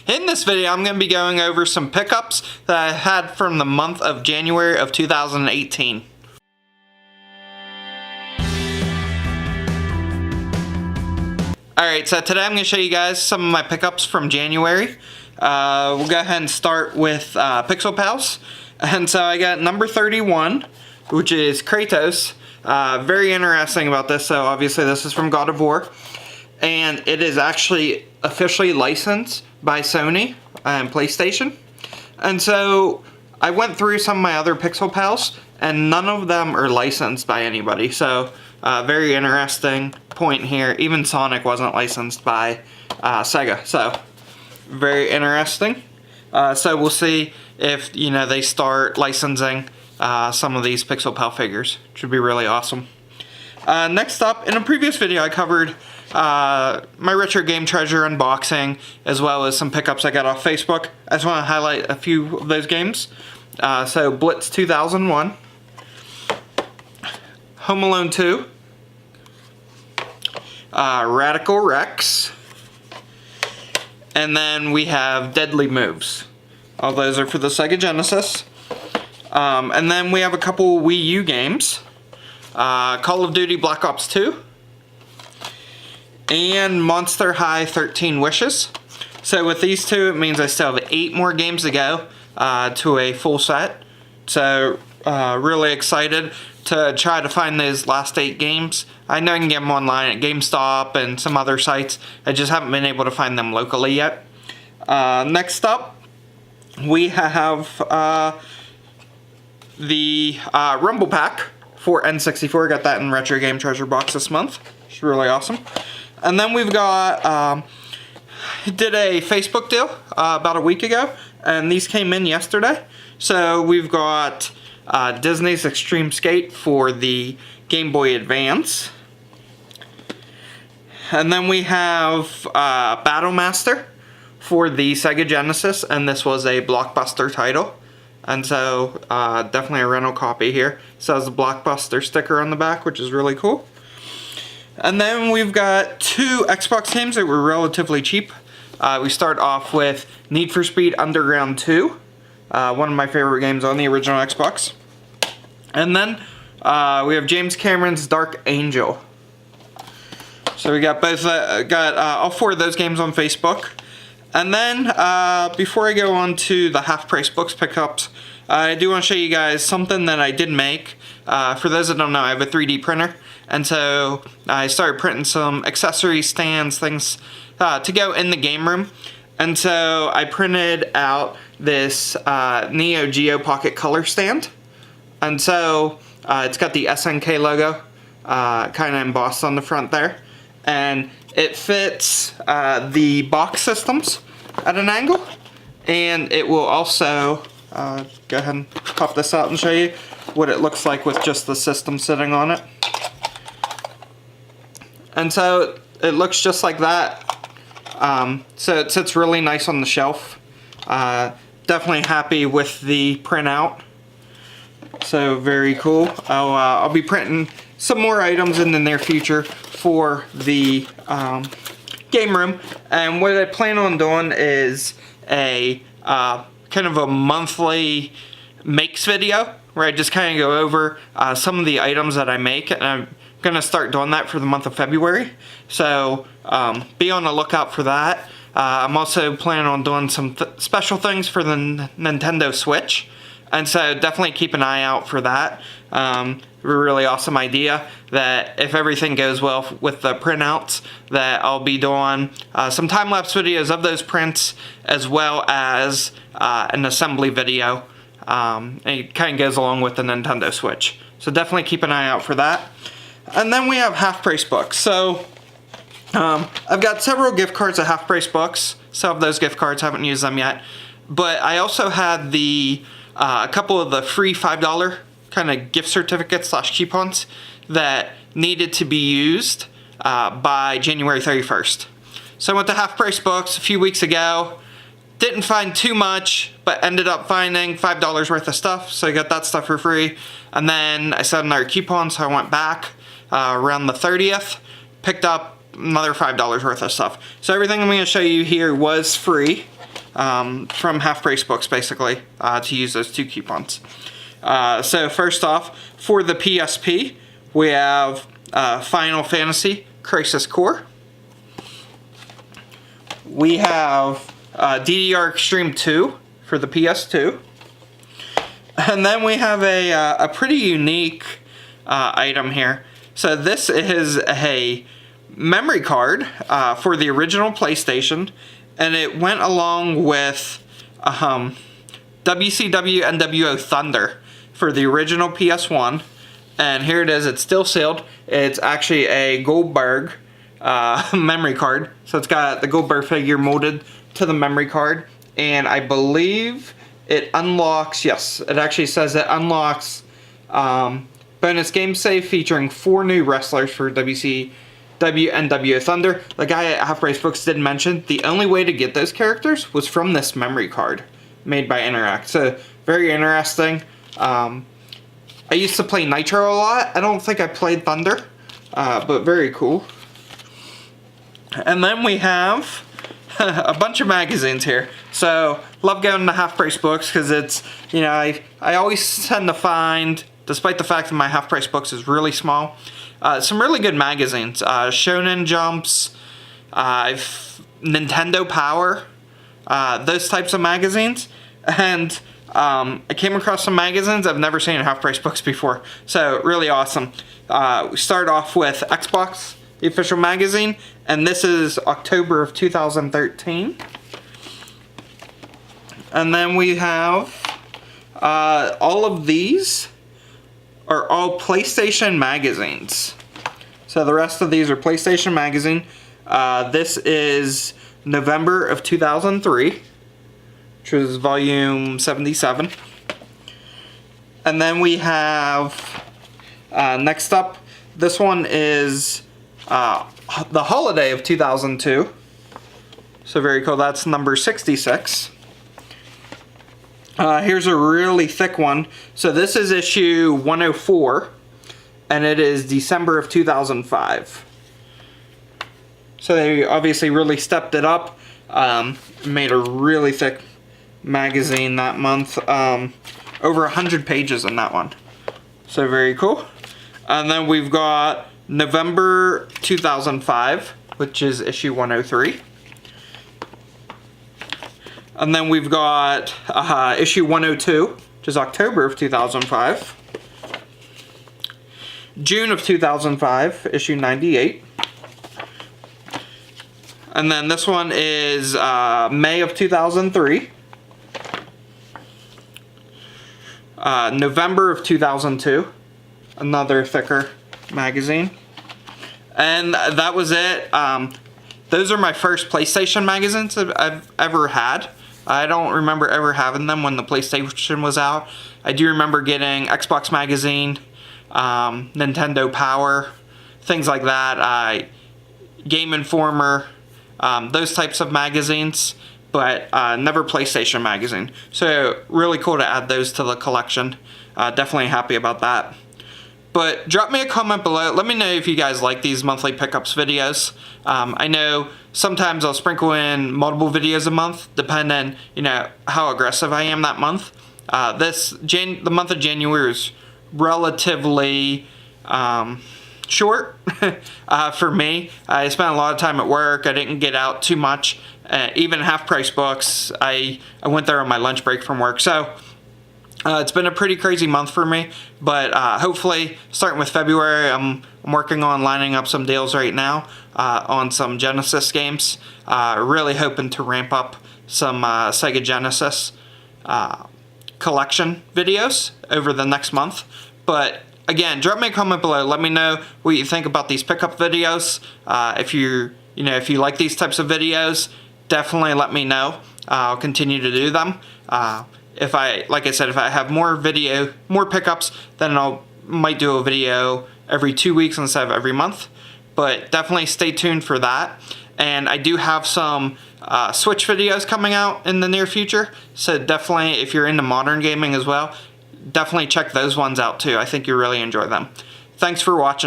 In this video, I'm going to be going over some pickups that I had from the month of January of 2018. Alright, so today I'm going to show you guys some of my pickups from January. We'll go ahead and start with Pixel Pals. And so I got number 31, which is Kratos. Very interesting about this, so obviously this is from God of War. And it is actually officially licensed by Sony and PlayStation. And so I went through some of my other Pixel Pals, and none of them are licensed by anybody. So very interesting point here. Even Sonic wasn't licensed by Sega. So very interesting. So we'll see if they start licensing some of these Pixel Pal figures, which would be really awesome. Next up, in a previous video I covered my retro game treasure unboxing, as well as some pickups I got off Facebook. I just want to highlight a few of those games. So Blitz 2001, Home Alone 2, Radical Rex, and then we have Deadly Moves. All those are for the Sega Genesis. And then we have a couple Wii U games. Call of Duty Black Ops 2 and Monster High 13 Wishes. So with these two, it means I still have 8 more games to go to a full set. So really excited to try to find those last 8 games. I know you can get them online at GameStop and some other sites. I just haven't been able to find them locally yet. Next up, we have the Rumble Pack for N64. Got that in Retro Game Treasure box this month. It's really awesome. And then we've got, did a Facebook deal about a week ago, and these came in yesterday. So we've got Disney's Extreme Skate for the Game Boy Advance. And then we have Battle Master for the Sega Genesis, and this was a Blockbuster title. And so, definitely a rental copy here. It says the Blockbuster sticker on the back, which is really cool. And then we've got 2 Xbox games that were relatively cheap. We start off with Need for Speed Underground 2. One of my favorite games on the original Xbox. And then, we have James Cameron's Dark Angel. So we got both, all 4 of those games on Facebook. And then, before I go on to the half-price books pickups, I do want to show you guys something that I did make. For those that don't know, I have a 3D printer, and so I started printing some accessory stands, things to go in the game room. And so I printed out this Neo Geo Pocket Color stand. And so it's got the SNK logo kind of embossed on the front there. And it fits the box systems at an angle, and it will also go ahead and pop this out and show you what it looks like with just the system sitting on it. And so it looks just like that. So it sits really nice on the shelf. Definitely happy with the printout. So very cool. I'll be printing some more items in the near future for the game room, and what I plan on doing is a kind of a monthly makes video where I just kind of go over some of the items that I make, and I'm gonna start doing that for the month of February. So be on the lookout for that. I'm also planning on doing some special things for the Nintendo Switch. And so definitely keep an eye out for that. Really awesome idea that if everything goes well with the printouts, that I'll be doing some time-lapse videos of those prints, as well as an assembly video. It kind of goes along with the Nintendo Switch. So definitely keep an eye out for that. And then we have half-price books. So I've got several gift cards at half-price books. Some of those gift cards, haven't used them yet. But I also had a couple of the free $5 kind of gift certificates / coupons that needed to be used by January 31st. So I went to Half Price Books a few weeks ago, didn't find too much, but ended up finding $5 worth of stuff, so I got that stuff for free. And then I saw another coupon, so I went back around the 30th, picked up another $5 worth of stuff. So everything I'm going to show you here was free. from Half Price Books, basically, to use those 2 coupons. So first off, for the PSP, we have Final Fantasy Crisis Core. We have DDR Extreme 2 for the PS2. And then we have a pretty unique item here. So this is a memory card for the original PlayStation, and it went along with WCW NWO Thunder for the original PS1. And here it is. It's still sealed. It's actually a Goldberg memory card. So it's got the Goldberg figure molded to the memory card. And I believe it unlocks, yes, it actually says it unlocks bonus game save featuring 4 new wrestlers for WCW NWO Thunder. The guy at Half Price Books did mention the only way to get those characters was from this memory card made by Interact. So very interesting. I used to play Nitro a lot. I don't think I played Thunder, but very cool. And then we have a bunch of magazines here. So love going to Half Price Books because it's, you know, I always tend to find, despite the fact that my Half Price Books is really small, some really good magazines. Shonen Jumps, Nintendo Power, those types of magazines. And I came across some magazines I've never seen in Half Price Books before. So really awesome. We start off with Xbox, the official magazine, and this is October of 2013. And then we have all of these are all PlayStation magazines. So the rest of these are PlayStation magazine. This is November of 2003, which was volume 77. And then we have, next up, this one is the holiday of 2002. So very cool. That's number 66. Here's a really thick one. So this is issue 104, and it is December of 2005. So they obviously really stepped it up, made a really thick magazine that month. Over 100 pages in that one. So very cool. And then we've got November 2005, which is issue 103. And then we've got issue 102, which is October of 2005. June of 2005, issue 98. And then this one is May of 2003. November of 2002. Another thicker magazine. And that was it. Those are my first PlayStation magazines I've ever had. I don't remember ever having them when the PlayStation was out. I do remember getting Xbox magazine, Nintendo Power, things like that, Game Informer, those types of magazines, but never PlayStation magazine. So really cool to add those to the collection. Definitely happy about that. But drop me a comment below. Let me know if you guys like these monthly pickups videos. I know sometimes I'll sprinkle in multiple videos a month, depending, you know, how aggressive I am that month. The month of January is relatively short for me. I spent a lot of time at work. I didn't get out too much. Even Half Price Books, I went there on my lunch break from work. So it's been a pretty crazy month for me, but hopefully, starting with February, I'm working on lining up some deals right now on some Genesis games. Really hoping to ramp up some Sega Genesis collection videos over the next month. But again, drop me a comment below. Let me know what you think about these pickup videos. If you like these types of videos, definitely let me know. I'll continue to do them. Like I said, if I have more pickups, then might do a video every 2 weeks instead of every month. But definitely stay tuned for that. And I do have some Switch videos coming out in the near future. So definitely, if you're into modern gaming as well, definitely check those ones out too. I think you'll really enjoy them. Thanks for watching.